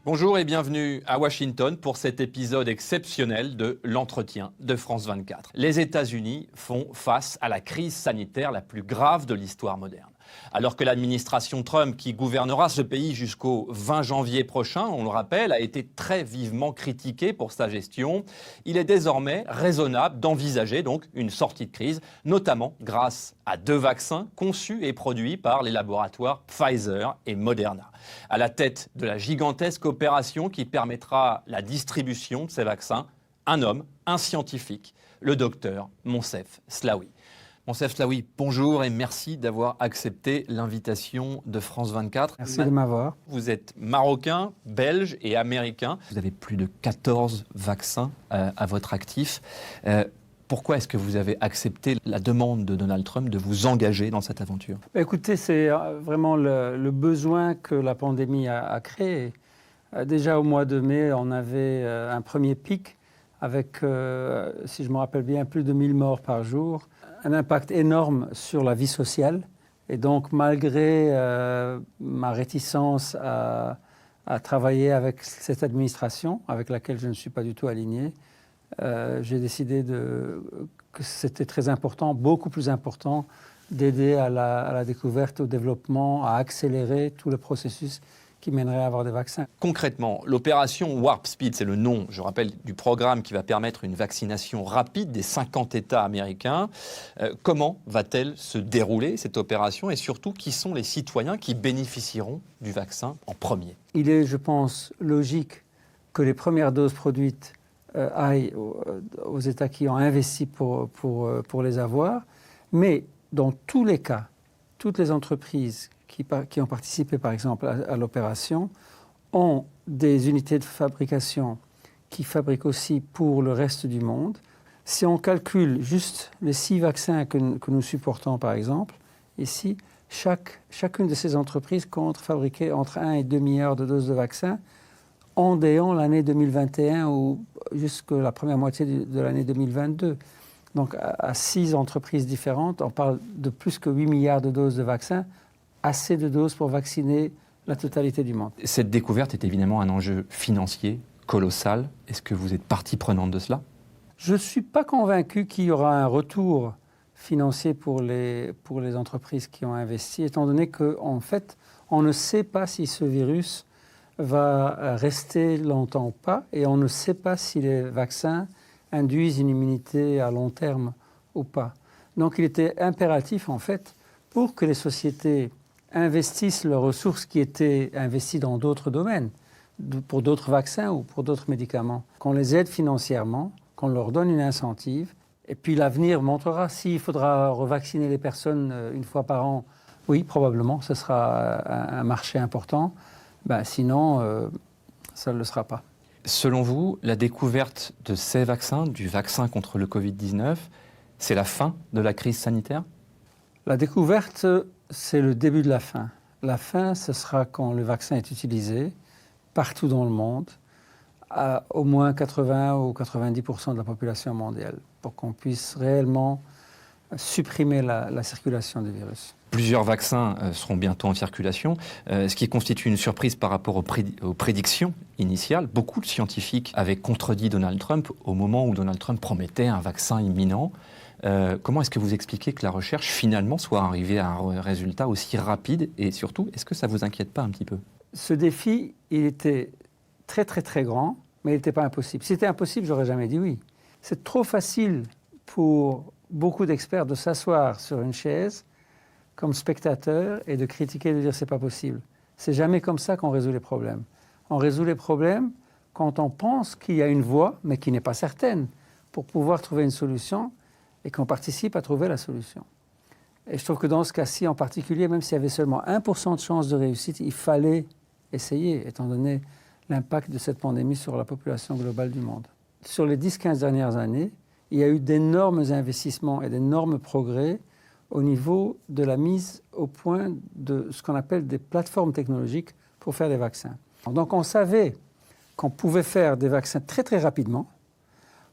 Bonjour et bienvenue à Washington pour cet épisode exceptionnel de l'entretien de France 24. Les États-Unis font face à la crise sanitaire la plus grave de l'histoire moderne. Alors que l'administration Trump, qui gouvernera ce pays jusqu'au 20 janvier prochain, on le rappelle, a été très vivement critiquée pour sa gestion, il est désormais raisonnable d'envisager donc une sortie de crise, notamment grâce à 2 vaccins conçus et produits par les laboratoires Pfizer et Moderna. À la tête de la gigantesque opération qui permettra la distribution de ces vaccins, un homme, un scientifique, le docteur Moncef Slaoui. Moncef Slaoui, bonjour et merci d'avoir accepté l'invitation de France 24. Merci de m'avoir. Vous êtes marocain, belge et américain. Vous avez plus de 14 vaccins à votre actif. Pourquoi est-ce que vous avez accepté la demande de Donald Trump de vous engager dans cette aventure ? Écoutez, c'est vraiment le besoin que la pandémie a créé. Déjà au mois de mai, on avait un premier pic avec, si je me rappelle bien, plus de 1000 morts par jour. Un impact énorme sur la vie sociale. Et donc, malgré ma réticence à travailler avec cette administration, avec laquelle je ne suis pas du tout aligné, j'ai décidé que c'était très important, beaucoup plus important, d'aider à la découverte, au développement, à accélérer tout le processus qui mènerait à avoir des vaccins. Concrètement, l'opération Warp Speed, c'est le nom, je rappelle, du programme qui va permettre une vaccination rapide des 50 États américains. Comment va-t-elle se dérouler, cette opération, et surtout, qui sont les citoyens qui bénéficieront du vaccin en premier ? Il est, je pense, logique que les premières doses produites aillent aux États qui ont investi pour les avoir, mais dans tous les cas, toutes les entreprises qui ont participé, par exemple, à l'opération, ont des unités de fabrication qui fabriquent aussi pour le reste du monde. Si on calcule juste les 6 vaccins que nous supportons, par exemple, ici, chacune de ces entreprises compte fabriquer entre 1 et 2 milliards de doses de vaccins en déant l'année 2021 ou jusqu'à la première moitié de l'année 2022. Donc, à 6 entreprises différentes, on parle de plus que 8 milliards de doses de vaccins, assez de doses pour vacciner la totalité du monde. Cette découverte est évidemment un enjeu financier colossal. Est-ce que vous êtes partie prenante de cela ? Je ne suis pas convaincu qu'il y aura un retour financier pour les entreprises qui ont investi, étant donné qu'en fait, on ne sait pas si ce virus va rester longtemps ou pas, et on ne sait pas si les vaccins induisent une immunité à long terme ou pas. Donc il était impératif, en fait, pour que les sociétés investissent leurs ressources qui étaient investies dans d'autres domaines, pour d'autres vaccins ou pour d'autres médicaments, qu'on les aide financièrement, qu'on leur donne une incentive, et puis l'avenir montrera. S'il faudra revacciner les personnes une fois par an, oui, probablement, ce sera un marché important. Sinon, ça ne le sera pas. Selon vous, la découverte de ces vaccins, du vaccin contre le Covid-19, c'est la fin de la crise sanitaire ? La découverte, c'est le début de la fin. La fin, ce sera quand le vaccin est utilisé partout dans le monde, à au moins 80 ou 90% de la population mondiale, pour qu'on puisse réellement supprimer la circulation du virus. Plusieurs vaccins seront bientôt en circulation, ce qui constitue une surprise par rapport aux prédictions initiales. Beaucoup de scientifiques avaient contredit Donald Trump au moment où Donald Trump promettait un vaccin imminent. Comment est-ce que vous expliquez que la recherche finalement soit arrivée à un résultat aussi rapide, et surtout, est-ce que ça ne vous inquiète pas un petit peu ? Ce défi, il était très très très grand, mais il n'était pas impossible. Si c'était impossible, j'aurais jamais dit oui. C'est trop facile pour beaucoup d'experts de s'asseoir sur une chaise comme spectateur et de critiquer et de dire c'est pas possible. C'est jamais comme ça qu'on résout les problèmes. On résout les problèmes quand on pense qu'il y a une voie, mais qui n'est pas certaine, pour pouvoir trouver une solution et qu'on participe à trouver la solution. Et je trouve que dans ce cas-ci en particulier, même s'il y avait seulement 1% de chance de réussite, il fallait essayer, étant donné l'impact de cette pandémie sur la population globale du monde. Sur les 10-15 dernières années, il y a eu d'énormes investissements et d'énormes progrès au niveau de la mise au point de ce qu'on appelle des plateformes technologiques pour faire des vaccins. Donc on savait qu'on pouvait faire des vaccins très très rapidement,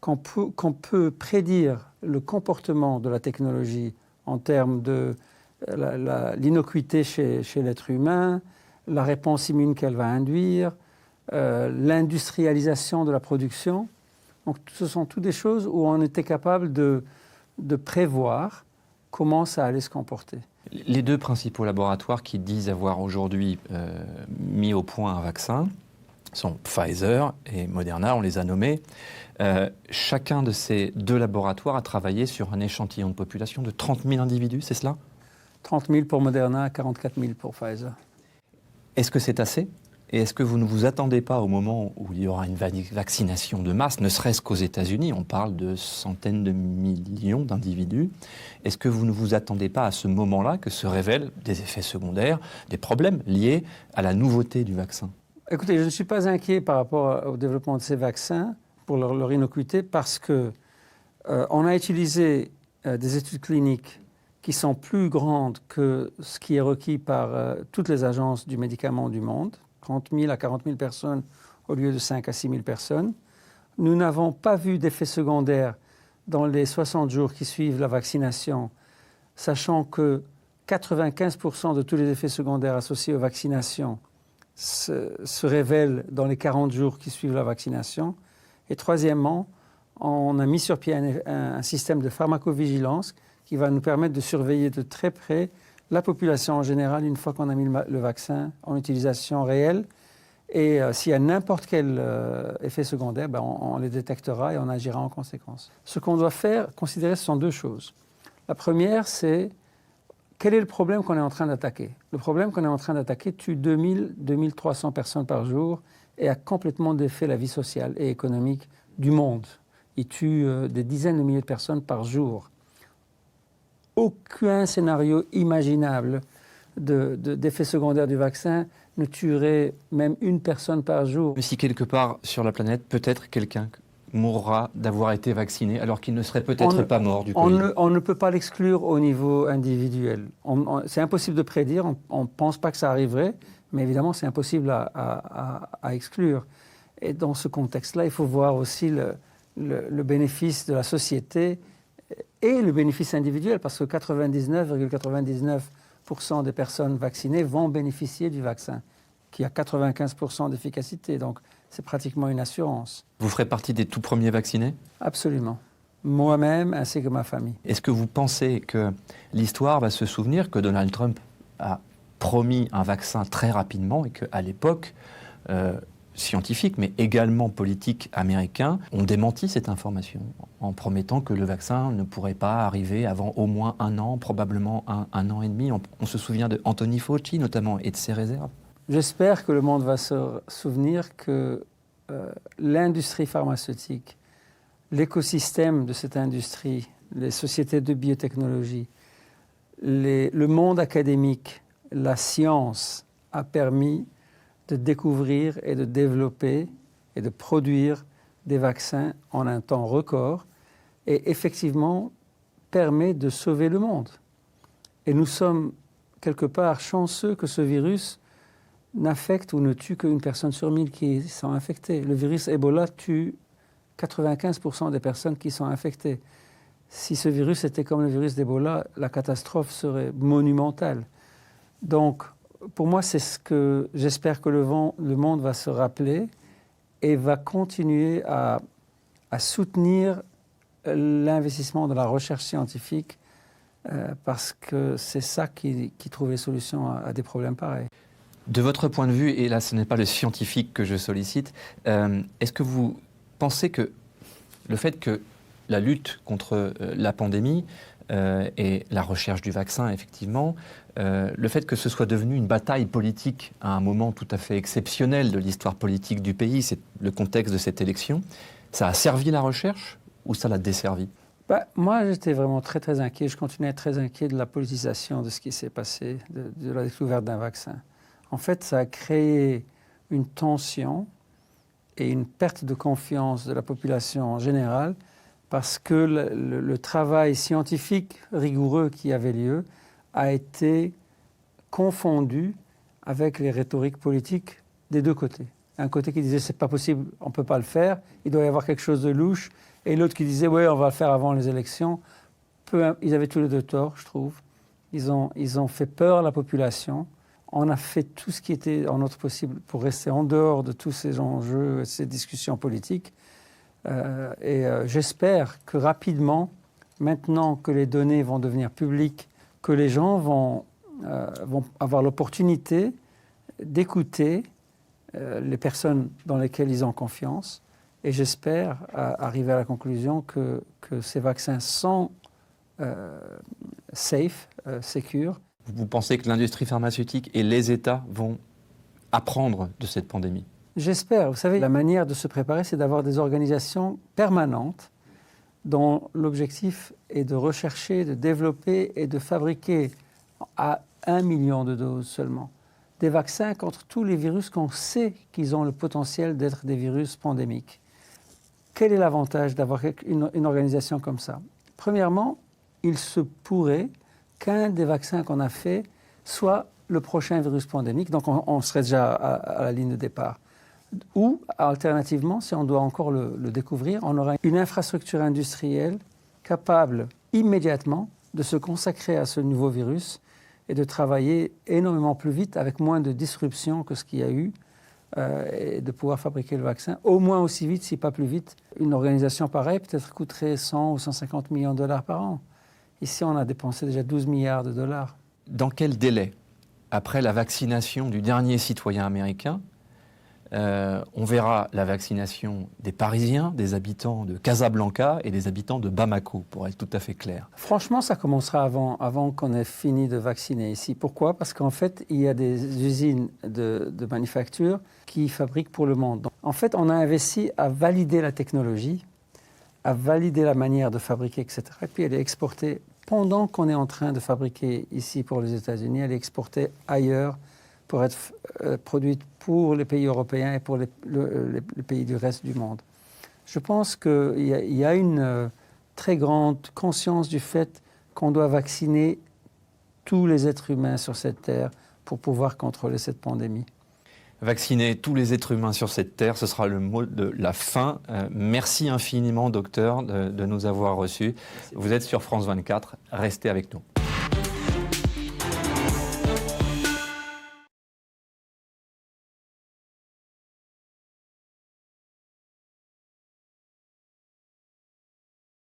qu'on peut prédire le comportement de la technologie en termes de l'innocuité chez l'être humain, la réponse immune qu'elle va induire, l'industrialisation de la production. Donc ce sont toutes des choses où on était capable de prévoir comment ça allait se comporter. Les deux principaux laboratoires qui disent avoir aujourd'hui mis au point un vaccin sont Pfizer et Moderna, on les a nommés. Chacun de ces deux laboratoires a travaillé sur un échantillon de population de 30 000 individus, c'est cela ? 30 000 pour Moderna, 44 000 pour Pfizer. Est-ce que c'est assez ? Et est-ce que vous ne vous attendez pas au moment où il y aura une vaccination de masse, ne serait-ce qu'aux États-Unis, on parle de centaines de millions d'individus, est-ce que vous ne vous attendez pas à ce moment-là que se révèlent des effets secondaires, des problèmes liés à la nouveauté du vaccin ? Écoutez, je ne suis pas inquiet par rapport au développement de ces vaccins pour leur innocuité parce que on a utilisé des études cliniques qui sont plus grandes que ce qui est requis par toutes les agences du médicament du monde, 30 000 à 40 000 personnes au lieu de 5 à 6 000 personnes. Nous n'avons pas vu d'effets secondaires dans les 60 jours qui suivent la vaccination, sachant que 95% de tous les effets secondaires associés aux vaccinations se révèlent dans les 40 jours qui suivent la vaccination. Et troisièmement, on a mis sur pied un système de pharmacovigilance qui va nous permettre de surveiller de très près la population en général une fois qu'on a mis le vaccin en utilisation réelle. Et s'il y a n'importe quel effet secondaire, on les détectera et on agira en conséquence. Ce qu'on doit considérer, ce sont deux choses. La première, c'est quel est le problème qu'on est en train d'attaquer ? Le problème qu'on est en train d'attaquer tue 2300 personnes par jour et a complètement défait la vie sociale et économique du monde. Il tue des dizaines de milliers de personnes par jour. Aucun scénario imaginable d'effet secondaire du vaccin ne tuerait même une personne par jour. Mais si quelque part sur la planète, peut-être quelqu'un mourra d'avoir été vacciné alors qu'il ne serait peut-être pas mort du Covid. On ne peut pas l'exclure au niveau individuel. C'est impossible de prédire, on ne pense pas que ça arriverait, mais évidemment c'est impossible à exclure. Et dans ce contexte-là, il faut voir aussi le bénéfice de la société et le bénéfice individuel, parce que 99,99% des personnes vaccinées vont bénéficier du vaccin, qui a 95% d'efficacité. Donc, c'est pratiquement une assurance. Vous ferez partie des tout premiers vaccinés ? Absolument. Moi-même, ainsi que ma famille. Est-ce que vous pensez que l'histoire va se souvenir que Donald Trump a promis un vaccin très rapidement et qu'à l'époque, scientifiques, mais également politiques américains, ont démenti cette information en promettant que le vaccin ne pourrait pas arriver avant au moins un an, probablement un an et demi. On se souvient de Anthony Fauci notamment et de ses réserves. J'espère que le monde va se souvenir que l'industrie pharmaceutique, l'écosystème de cette industrie, les sociétés de biotechnologie, le monde académique, la science a permis de découvrir et de développer et de produire des vaccins en un temps record et effectivement permet de sauver le monde. Et nous sommes quelque part chanceux que ce virus n'affecte ou ne tue qu'une personne sur 1000 qui sont infectées. Le virus Ebola tue 95% des personnes qui sont infectées. Si ce virus était comme le virus d'Ebola, la catastrophe serait monumentale. Donc, pour moi, c'est ce que j'espère que le monde va se rappeler et va continuer à soutenir l'investissement dans la recherche scientifique parce que c'est ça qui trouve les solutions à des problèmes pareils. De votre point de vue, et là ce n'est pas le scientifique que je sollicite, est-ce que vous pensez que le fait que la lutte contre la pandémie et la recherche du vaccin, effectivement, le fait que ce soit devenu une bataille politique à un moment tout à fait exceptionnel de l'histoire politique du pays, c'est le contexte de cette élection, ça a servi la recherche ou ça l'a desservi ? Moi, j'étais vraiment très, très inquiet. Je continue à être très inquiet de la politisation de ce qui s'est passé, de la découverte d'un vaccin. En fait, ça a créé une tension et une perte de confiance de la population en général parce que le travail scientifique rigoureux qui avait lieu a été confondu avec les rhétoriques politiques des deux côtés. Un côté qui disait « c'est pas possible, on ne peut pas le faire, il doit y avoir quelque chose de louche », et l'autre qui disait « oui, on va le faire avant les élections ». Ils avaient tous les deux tort, je trouve. Ils ont fait peur à la population On a fait tout ce qui était en notre possible pour rester en dehors de tous ces enjeux, ces discussions politiques. J'espère que rapidement, maintenant que les données vont devenir publiques, que les gens vont avoir l'opportunité d'écouter les personnes dans lesquelles ils ont confiance. Et j'espère arriver à la conclusion que ces vaccins sont safe, secures. Vous pensez que l'industrie pharmaceutique et les États vont apprendre de cette pandémie? J'espère. Vous savez, la manière de se préparer, c'est d'avoir des organisations permanentes dont l'objectif est de rechercher, de développer et de fabriquer à 1 million de doses seulement des vaccins contre tous les virus qu'on sait qu'ils ont le potentiel d'être des virus pandémiques. Quel est l'avantage d'avoir une organisation comme ça? Premièrement, il se pourrait qu'un des vaccins qu'on a fait soit le prochain virus pandémique, donc on serait déjà à la ligne de départ. Ou, alternativement, si on doit encore le découvrir, on aura une infrastructure industrielle capable immédiatement de se consacrer à ce nouveau virus et de travailler énormément plus vite avec moins de disruption que ce qu'il y a eu et de pouvoir fabriquer le vaccin, au moins aussi vite, si pas plus vite. Une organisation pareille peut-être coûterait 100 ou 150 millions de dollars par an. Ici, on a dépensé déjà 12 milliards de dollars. Dans quel délai, après la vaccination du dernier citoyen américain, on verra la vaccination des Parisiens, des habitants de Casablanca et des habitants de Bamako, pour être tout à fait clair? Franchement, ça commencera avant qu'on ait fini de vacciner ici. Pourquoi? Parce qu'en fait, il y a des usines de manufacture qui fabriquent pour le monde. Donc, en fait, on a investi à valider la technologie, à valider la manière de fabriquer, etc. Et puis elle est exportée pendant qu'on est en train de fabriquer ici pour les États-Unis, elle est exportée ailleurs pour être produite pour les pays européens et pour les pays du reste du monde. Je pense qu'il y a une très grande conscience du fait qu'on doit vacciner tous les êtres humains sur cette terre pour pouvoir contrôler cette pandémie. Vacciner tous les êtres humains sur cette terre, ce sera le mot de la fin. Merci infiniment, docteur, de nous avoir reçus. Vous êtes sur France 24, restez avec nous.